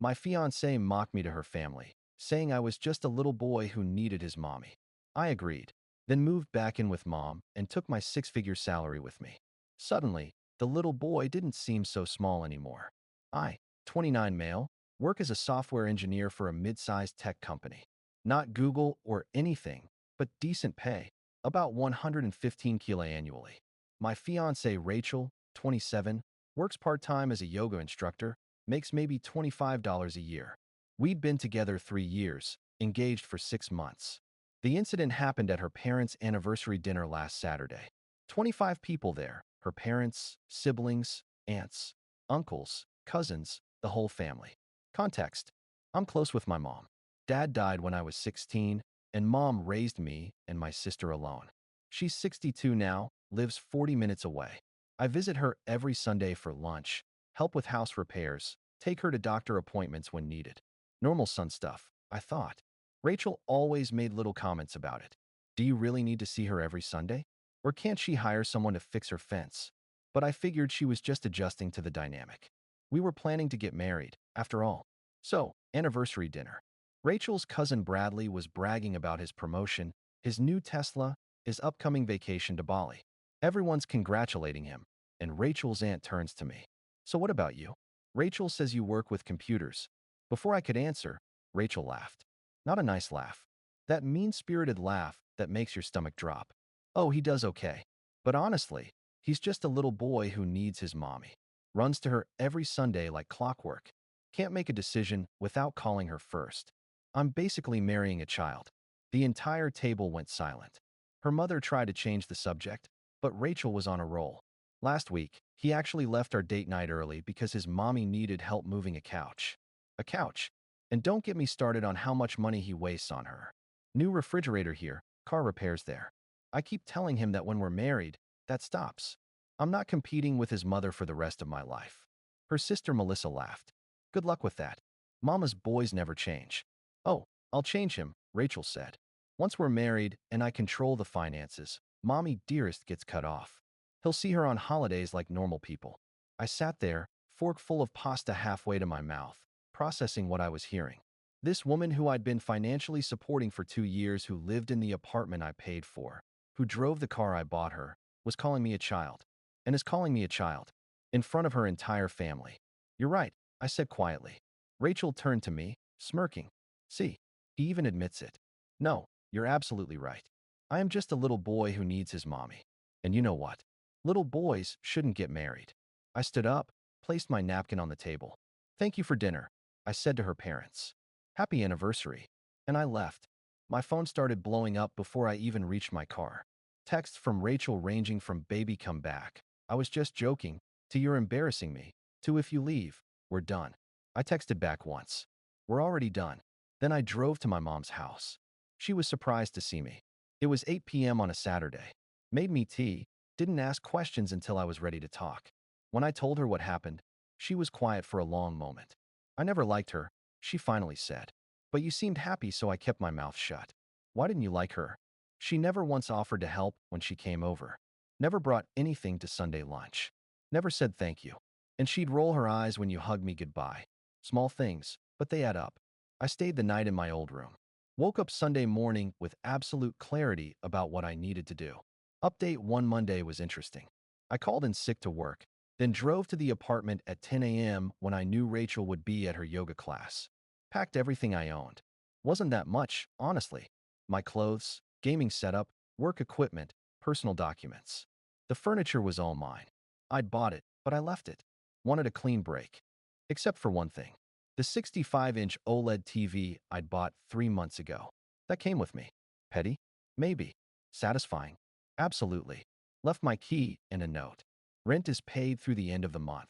My fiancée mocked me to her family, saying I was just a little boy who needed his mommy. I agreed, then moved back in with mom and took my six-figure salary with me. Suddenly, the little boy didn't seem so small anymore. I, 29 male, work as a software engineer for a mid-sized tech company. Not Google or anything, but decent pay, about 115 kilo annually. My fiancée Rachel, 27, works part-time as a yoga instructor, makes maybe $25 a year. We'd been together 3 years, engaged for 6 months. The incident happened at her parents' anniversary dinner last Saturday. 25 people there, her parents, siblings, aunts, uncles, cousins, the whole family. Context: I'm close with my mom. Dad died when I was 16, and mom raised me and my sister alone. She's 62 now, lives 40 minutes away. I visit her every Sunday for lunch, help with house repairs, take her to doctor appointments when needed. Normal son stuff, I thought. Rachel always made little comments about it. Do you really need to see her every Sunday? Or can't she hire someone to fix her fence? But I figured she was just adjusting to the dynamic. We were planning to get married, after all. So, anniversary dinner. Rachel's cousin Bradley was bragging about his promotion, his new Tesla, his upcoming vacation to Bali. Everyone's congratulating him, and Rachel's aunt turns to me. So what about you? Rachel says you work with computers. Before I could answer, Rachel laughed. Not a nice laugh. That mean-spirited laugh that makes your stomach drop. Oh, he does okay. But honestly, he's just a little boy who needs his mommy. Runs to her every Sunday like clockwork. Can't make a decision without calling her first. I'm basically marrying a child. The entire table went silent. Her mother tried to change the subject, but Rachel was on a roll. Last week, he actually left our date night early because his mommy needed help moving a couch. A couch. And don't get me started on how much money he wastes on her. New refrigerator here, car repairs there. I keep telling him that when we're married, that stops. I'm not competing with his mother for the rest of my life. Her sister Melissa laughed. Good luck with that. Mama's boys never change. Oh, I'll change him, Rachel said. Once we're married and I control the finances, Mommy dearest gets cut off. He'll see her on holidays like normal people. I sat there, fork full of pasta halfway to my mouth, processing what I was hearing. This woman who I'd been financially supporting for 2 years, who lived in the apartment I paid for, who drove the car I bought her, was calling me a child. And is calling me a child. In front of her entire family. You're right, I said quietly. Rachel turned to me, smirking. See, he even admits it. No, you're absolutely right. I am just a little boy who needs his mommy. And you know what? Little boys shouldn't get married. I stood up, placed my napkin on the table. Thank you for dinner, I said to her parents. Happy anniversary. And I left. My phone started blowing up before I even reached my car. Texts from Rachel ranging from "baby come back, I was just joking," to "you're embarrassing me," to "if you leave, we're done." I texted back once. We're already done. Then I drove to my mom's house. She was surprised to see me. It was 8 p.m. on a Saturday. Made me tea, didn't ask questions until I was ready to talk. When I told her what happened, she was quiet for a long moment. I never liked her, she finally said. But you seemed happy, so I kept my mouth shut. Why didn't you like her? She never once offered to help when she came over. Never brought anything to Sunday lunch. Never said thank you. And she'd roll her eyes when you hugged me goodbye. Small things, but they add up. I stayed the night in my old room. Woke up Sunday morning with absolute clarity about what I needed to do. Update 1: Monday was interesting. I called in sick to work, then drove to the apartment at 10 a.m. when I knew Rachel would be at her yoga class. Packed everything I owned. Wasn't that much, honestly. My clothes, gaming setup, work equipment, personal documents. The furniture was all mine. I'd bought it, but I left it. Wanted a clean break. Except for one thing. The 65-inch OLED TV I'd bought 3 months ago. That came with me. Petty? Maybe. Satisfying? Absolutely. Left my key and a note. Rent is paid through the end of the month.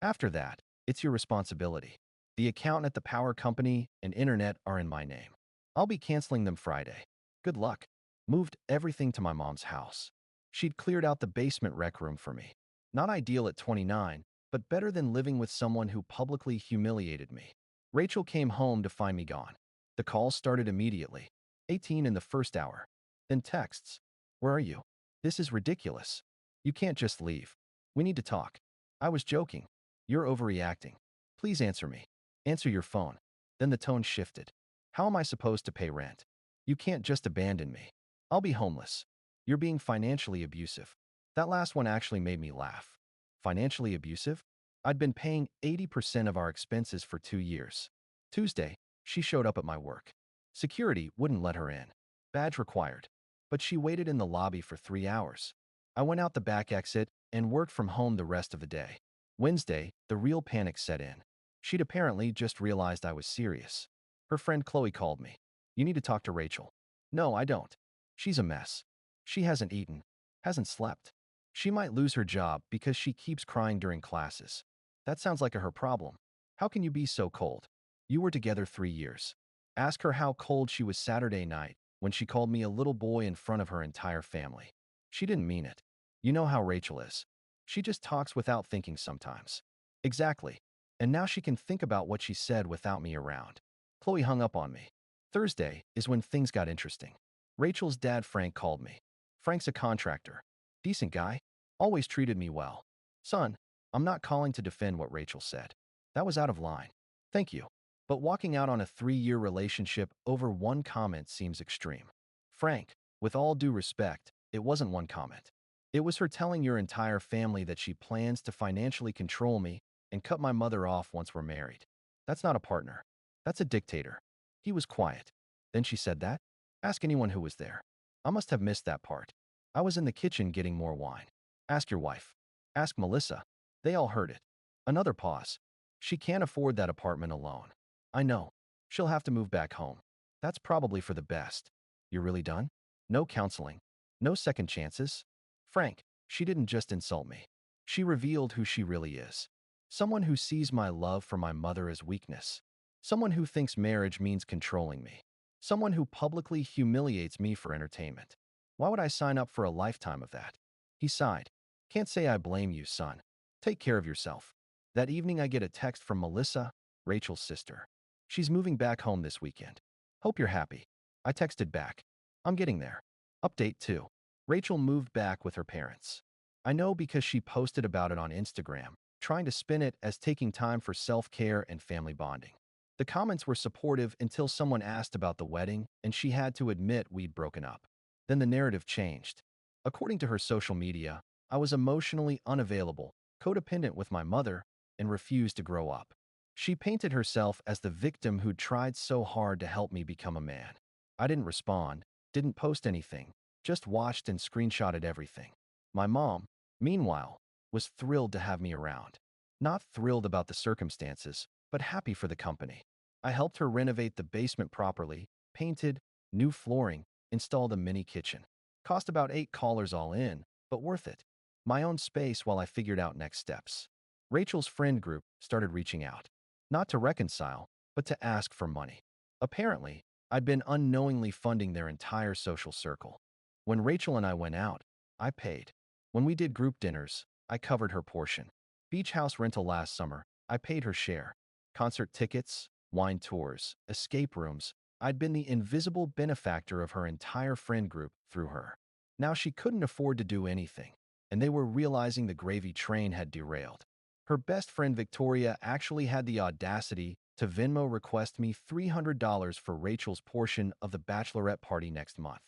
After that, it's your responsibility. The account at the power company and internet are in my name. I'll be canceling them Friday. Good luck. Moved everything to my mom's house. She'd cleared out the basement rec room for me. Not ideal at 29, but better than living with someone who publicly humiliated me. Rachel came home to find me gone. The calls started immediately. 18 in the first hour. Then texts. Where are you? This is ridiculous. You can't just leave. We need to talk. I was joking. You're overreacting. Please answer me. Answer your phone. Then the tone shifted. How am I supposed to pay rent? You can't just abandon me. I'll be homeless. You're being financially abusive. That last one actually made me laugh. Financially abusive? I'd been paying 80% of our expenses for 2 years. Tuesday, she showed up at my work. Security wouldn't let her in. Badge required. But she waited in the lobby for 3 hours. I went out the back exit and worked from home the rest of the day. Wednesday, the real panic set in. She'd apparently just realized I was serious. Her friend Chloe called me. You need to talk to Rachel. No, I don't. She's a mess. She hasn't eaten, hasn't slept. She might lose her job because she keeps crying during classes. That sounds like her problem. How can you be so cold? You were together 3 years. Ask her how cold she was Saturday night when she called me a little boy in front of her entire family. She didn't mean it. You know how Rachel is. She just talks without thinking sometimes. Exactly. And now she can think about what she said without me around. Chloe hung up on me. Thursday is when things got interesting. Rachel's dad, Frank, called me. Frank's a contractor. Decent guy. Always treated me well. Son, I'm not calling to defend what Rachel said. That was out of line. Thank you. But walking out on a 3-year relationship over one comment seems extreme. Frank, with all due respect, it wasn't one comment. It was her telling your entire family that she plans to financially control me and cut my mother off once we're married. That's not a partner. That's a dictator. He was quiet. Then she said that? Ask anyone who was there. I must have missed that part. I was in the kitchen getting more wine. Ask your wife. Ask Melissa. They all heard it. Another pause. She can't afford that apartment alone. I know. She'll have to move back home. That's probably for the best. You're really done? No counseling. No second chances? Frank, she didn't just insult me. She revealed who she really is. Someone who sees my love for my mother as weakness. Someone who thinks marriage means controlling me. Someone who publicly humiliates me for entertainment. Why would I sign up for a lifetime of that? He sighed. Can't say I blame you, son. Take care of yourself. That evening I get a text from Melissa, Rachel's sister. She's moving back home this weekend. Hope you're happy. I texted back. I'm getting there. Update 2. Rachel moved back with her parents. I know because she posted about it on Instagram, trying to spin it as taking time for self-care and family bonding. The comments were supportive until someone asked about the wedding and she had to admit we'd broken up. Then the narrative changed. According to her social media, I was emotionally unavailable, codependent with my mother, and refused to grow up. She painted herself as the victim who'd tried so hard to help me become a man. I didn't respond, didn't post anything, just watched and screenshotted everything. My mom, meanwhile, was thrilled to have me around. Not thrilled about the circumstances, but happy for the company. I helped her renovate the basement properly, painted, new flooring, installed a mini kitchen. Cost about $8 all in, but worth it. My own space while I figured out next steps. Rachel's friend group started reaching out. Not to reconcile, but to ask for money. Apparently, I'd been unknowingly funding their entire social circle. When Rachel and I went out, I paid. When we did group dinners, I covered her portion. Beach house rental last summer, I paid her share. Concert tickets, wine tours, escape rooms, I'd been the invisible benefactor of her entire friend group through her. Now she couldn't afford to do anything, and they were realizing the gravy train had derailed. Her best friend Victoria actually had the audacity to Venmo request me $300 for Rachel's portion of the bachelorette party next month.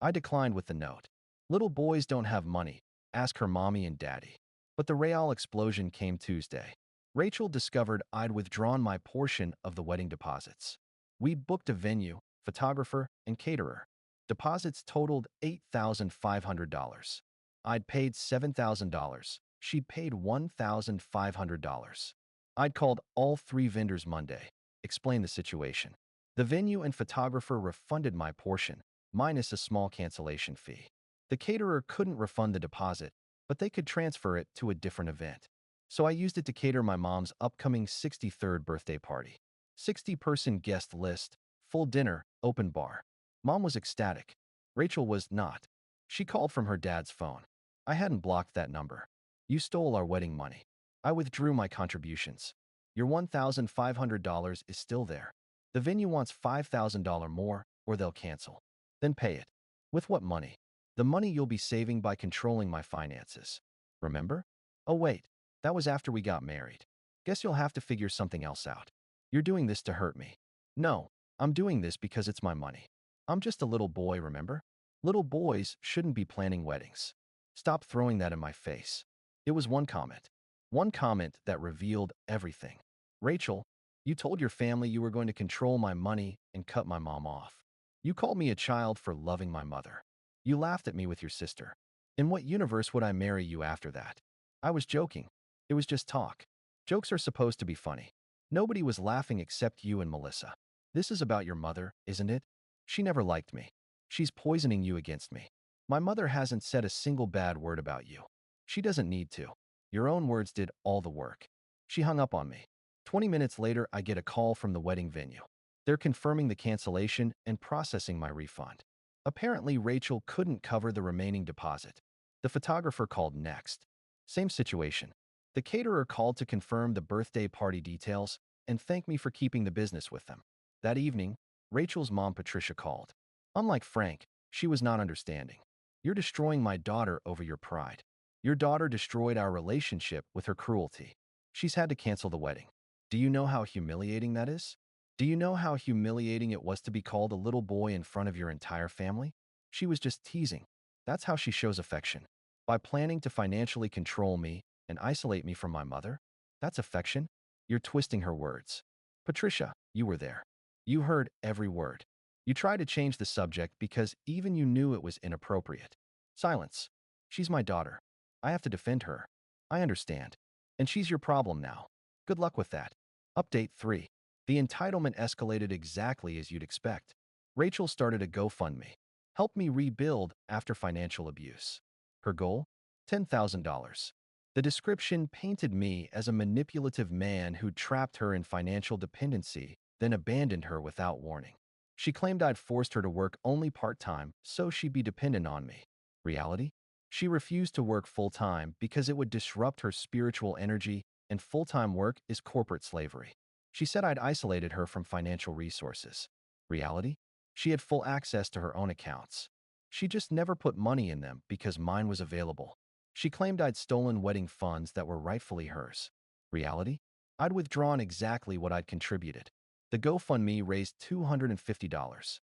I declined with the note. Little boys don't have money. Ask her mommy and daddy. But the real explosion came Tuesday. Rachel discovered I'd withdrawn my portion of the wedding deposits. We'd booked a venue, photographer, and caterer. Deposits totaled $8,500. I'd paid $7,000. She'd paid $1,500. I'd called all 3 vendors Monday, explained the situation. The venue and photographer refunded my portion, minus a small cancellation fee. The caterer couldn't refund the deposit, but they could transfer it to a different event. So I used it to cater my mom's upcoming 63rd birthday party. 60-person guest list, full dinner, open bar. Mom was ecstatic. Rachel was not. She called from her dad's phone. I hadn't blocked that number. You stole our wedding money. I withdrew my contributions. Your $1,500 is still there. The venue wants $5,000 more, or they'll cancel. Then pay it. With what money? The money you'll be saving by controlling my finances. Remember? Oh wait, that was after we got married. Guess you'll have to figure something else out. You're doing this to hurt me. No, I'm doing this because it's my money. I'm just a little boy, remember? Little boys shouldn't be planning weddings. Stop throwing that in my face. It was one comment. One comment that revealed everything. Rachel, you told your family you were going to control my money and cut my mom off. You called me a child for loving my mother. You laughed at me with your sister. In what universe would I marry you after that? I was joking. It was just talk. Jokes are supposed to be funny. Nobody was laughing except you and Melissa. This is about your mother, isn't it? She never liked me. She's poisoning you against me. My mother hasn't said a single bad word about you. She doesn't need to. Your own words did all the work. She hung up on me. 20 minutes later, I get a call from the wedding venue. They're confirming the cancellation and processing my refund. Apparently, Rachel couldn't cover the remaining deposit. The photographer called next. Same situation. The caterer called to confirm the birthday party details and thank me for keeping the business with them. That evening, Rachel's mom, Patricia, called. Unlike Frank, she was not understanding. You're destroying my daughter over your pride. Your daughter destroyed our relationship with her cruelty. She's had to cancel the wedding. Do you know how humiliating that is? Do you know how humiliating it was to be called a little boy in front of your entire family? She was just teasing. That's how she shows affection. By planning to financially control me and isolate me from my mother? That's affection? You're twisting her words. Patricia, you were there. You heard every word. You tried to change the subject because even you knew it was inappropriate. Silence. She's my daughter. I have to defend her. I understand. And she's your problem now. Good luck with that. Update 3. The entitlement escalated exactly as you'd expect. Rachel started a GoFundMe. Help me rebuild after financial abuse. Her goal? $10,000. The description painted me as a manipulative man who trapped her in financial dependency, then abandoned her without warning. She claimed I'd forced her to work only part-time so she'd be dependent on me. Reality? She refused to work full-time because it would disrupt her spiritual energy, and full-time work is corporate slavery. She said I'd isolated her from financial resources. Reality? She had full access to her own accounts. She just never put money in them because mine was available. She claimed I'd stolen wedding funds that were rightfully hers. Reality? I'd withdrawn exactly what I'd contributed. The GoFundMe raised $250.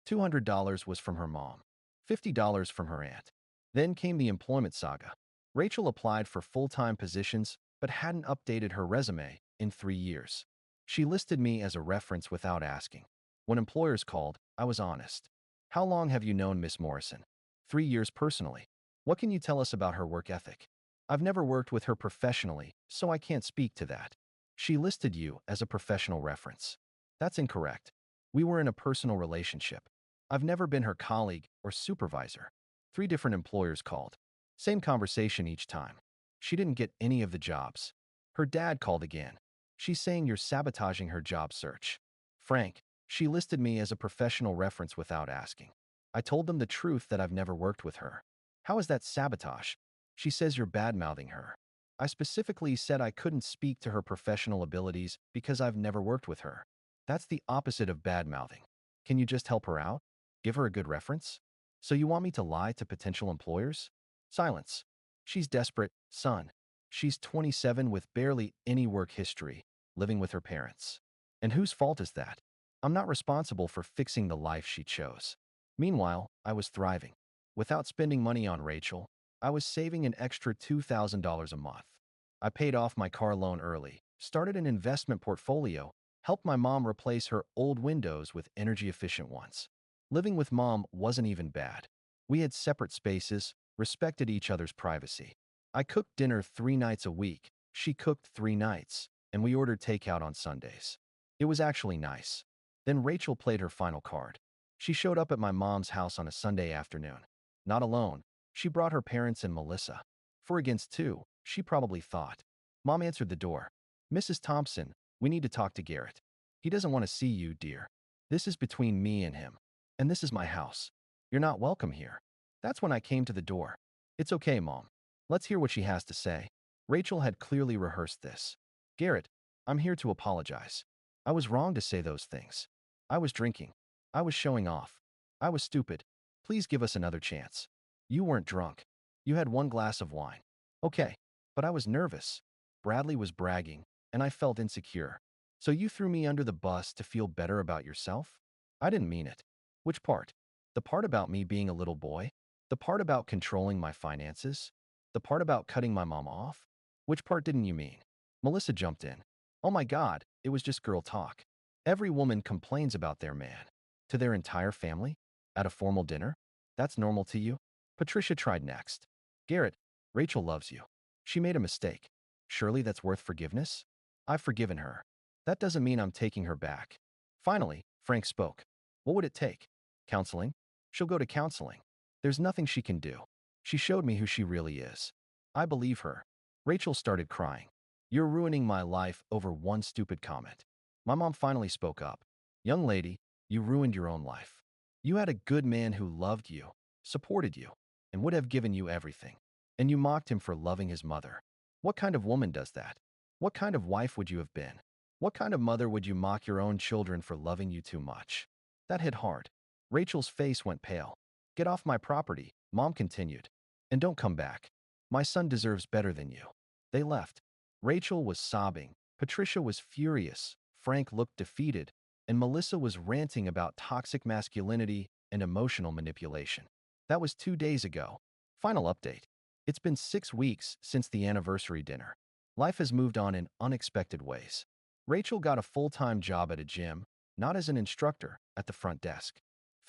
$200 was from her mom, $50 from her aunt. Then came the employment saga. Rachel applied for full-time positions but hadn't updated her resume in 3 years. She listed me as a reference without asking. When employers called, I was honest. How long have you known Miss Morrison? 3 years personally. What can you tell us about her work ethic? I've never worked with her professionally, so I can't speak to that. She listed you as a professional reference. That's incorrect. We were in a personal relationship. I've never been her colleague or supervisor. 3 different employers called. Same conversation each time. She didn't get any of the jobs. Her dad called again. She's saying you're sabotaging her job search. Frank, she listed me as a professional reference without asking. I told them the truth that I've never worked with her. How is that sabotage? She says you're bad-mouthing her. I specifically said I couldn't speak to her professional abilities because I've never worked with her. That's the opposite of bad-mouthing. Can you just help her out? Give her a good reference? So you want me to lie to potential employers? Silence. She's desperate, son. She's 27 with barely any work history, living with her parents. And whose fault is that? I'm not responsible for fixing the life she chose. Meanwhile, I was thriving. Without spending money on Rachel, I was saving an extra $2,000 a month. I paid off my car loan early, started an investment portfolio, helped my mom replace her old windows with energy-efficient ones. Living with mom wasn't even bad. We had separate spaces, respected each other's privacy. I cooked dinner 3 nights a week, she cooked 3 nights, and we ordered takeout on Sundays. It was actually nice. Then Rachel played her final card. She showed up at my mom's house on a Sunday afternoon. Not alone. She brought her parents and Melissa. 4 against 2, she probably thought. Mom answered the door. Mrs. Thompson, we need to talk to Garrett. He doesn't want to see you, dear. This is between me and him. And this is my house. You're not welcome here. That's when I came to the door. It's okay, Mom. Let's hear what she has to say. Rachel had clearly rehearsed this. Garrett, I'm here to apologize. I was wrong to say those things. I was drinking. I was showing off. I was stupid. Please give us another chance. You weren't drunk. You had 1 glass of wine. Okay, but I was nervous. Bradley was bragging, and I felt insecure. So you threw me under the bus to feel better about yourself? I didn't mean it. Which part? The part about me being a little boy? The part about controlling my finances? The part about cutting my mom off? Which part didn't you mean? Melissa jumped in. Oh my God, it was just girl talk. Every woman complains about their man. To their entire family? At a formal dinner? That's normal to you? Patricia tried next. Garrett, Rachel loves you. She made a mistake. Surely that's worth forgiveness? I've forgiven her. That doesn't mean I'm taking her back. Finally, Frank spoke. What would it take? Counseling? She'll go to counseling. There's nothing she can do. She showed me who she really is. I believe her. Rachel started crying. You're ruining my life over one stupid comment. My mom finally spoke up. Young lady, you ruined your own life. You had a good man who loved you, supported you, and would have given you everything. And you mocked him for loving his mother. What kind of woman does that? What kind of wife would you have been? What kind of mother would you mock your own children for loving you too much? That hit hard. Rachel's face went pale. Get off my property, Mom continued. And don't come back. My son deserves better than you. They left. Rachel was sobbing. Patricia was furious. Frank looked defeated. And Melissa was ranting about toxic masculinity and emotional manipulation. That was 2 days ago. Final update. It's been 6 weeks since the anniversary dinner. Life has moved on in unexpected ways. Rachel got a full-time job at a gym, not as an instructor, at the front desk.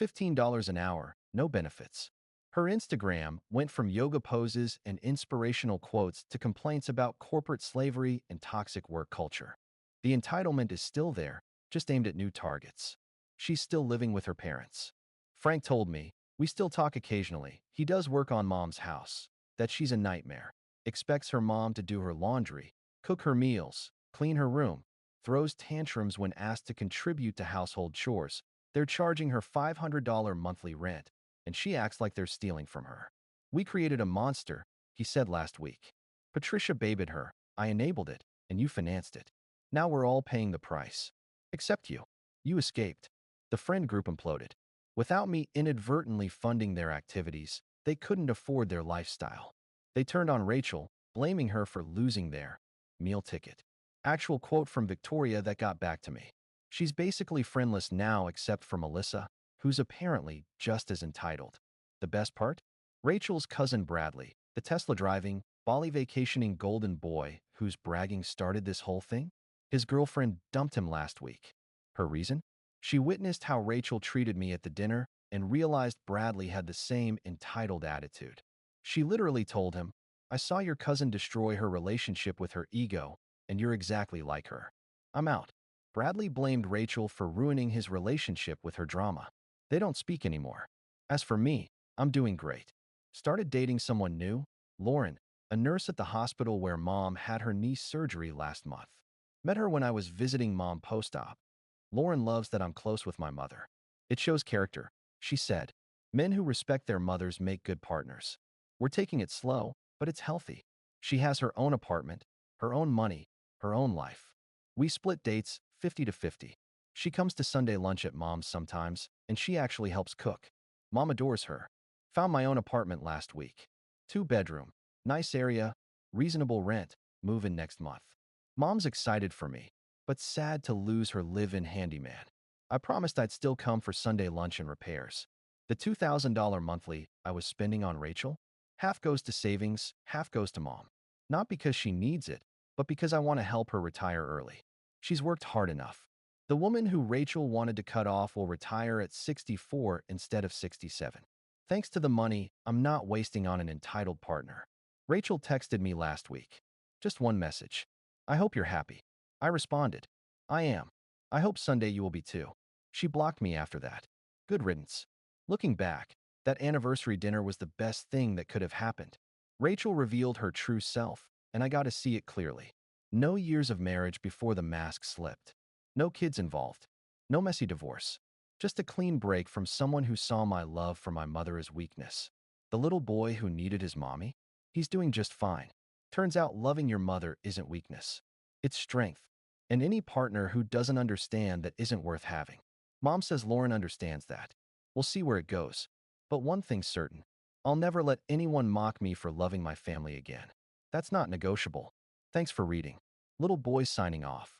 $15 an hour, no benefits. Her Instagram went from yoga poses and inspirational quotes to complaints about corporate slavery and toxic work culture. The entitlement is still there, just aimed at new targets. She's still living with her parents. Frank told me, we still talk occasionally. He does work on Mom's house. That she's a nightmare. Expects her mom to do her laundry, cook her meals, clean her room, throws tantrums when asked to contribute to household chores. They're charging her $500 monthly rent, and she acts like they're stealing from her. We created a monster, he said last week. Patricia babied her. I enabled it, and you financed it. Now we're all paying the price. Except you. You escaped. The friend group imploded. Without me inadvertently funding their activities, they couldn't afford their lifestyle. They turned on Rachel, blaming her for losing their meal ticket. Actual quote from Victoria that got back to me. She's basically friendless now except for Melissa, who's apparently just as entitled. The best part? Rachel's cousin Bradley, the Tesla-driving, Bali vacationing golden boy whose bragging started this whole thing? His girlfriend dumped him last week. Her reason? She witnessed how Rachel treated me at the dinner and realized Bradley had the same entitled attitude. She literally told him, I saw your cousin destroy her relationship with her ego, and you're exactly like her. I'm out. Bradley blamed Rachel for ruining his relationship with her drama. They don't speak anymore. As for me, I'm doing great. Started dating someone new, Lauren, a nurse at the hospital where Mom had her knee surgery last month. Met her when I was visiting Mom post-op. Lauren loves that I'm close with my mother. It shows character, she said. Men who respect their mothers make good partners. We're taking it slow, but it's healthy. She has her own apartment, her own money, her own life. We split dates 50 to 50. She comes to Sunday lunch at Mom's sometimes, and she actually helps cook. Mom adores her. Found my own apartment last week. 2-bedroom, nice area, reasonable rent, move in next month. Mom's excited for me, but sad to lose her live-in handyman. I promised I'd still come for Sunday lunch and repairs. The $2,000 monthly I was spending on Rachel, half goes to savings, half goes to Mom. Not because she needs it, but because I want to help her retire early. She's worked hard enough. The woman who Rachel wanted to cut off will retire at 64 instead of 67. Thanks to the money, I'm not wasting on an entitled partner. Rachel texted me last week. Just one message. I hope you're happy. I responded. I am. I hope Sunday you will be too. She blocked me after that. Good riddance. Looking back, that anniversary dinner was the best thing that could have happened. Rachel revealed her true self, and I got to see it clearly. No years of marriage before the mask slipped. No kids involved. No messy divorce. Just a clean break from someone who saw my love for my mother as weakness. The little boy who needed his mommy? He's doing just fine. Turns out loving your mother isn't weakness. It's strength. And any partner who doesn't understand that isn't worth having. Mom says Lauren understands that. We'll see where it goes. But one thing's certain. I'll never let anyone mock me for loving my family again. That's not negotiable. Thanks for reading. Little boy signing off.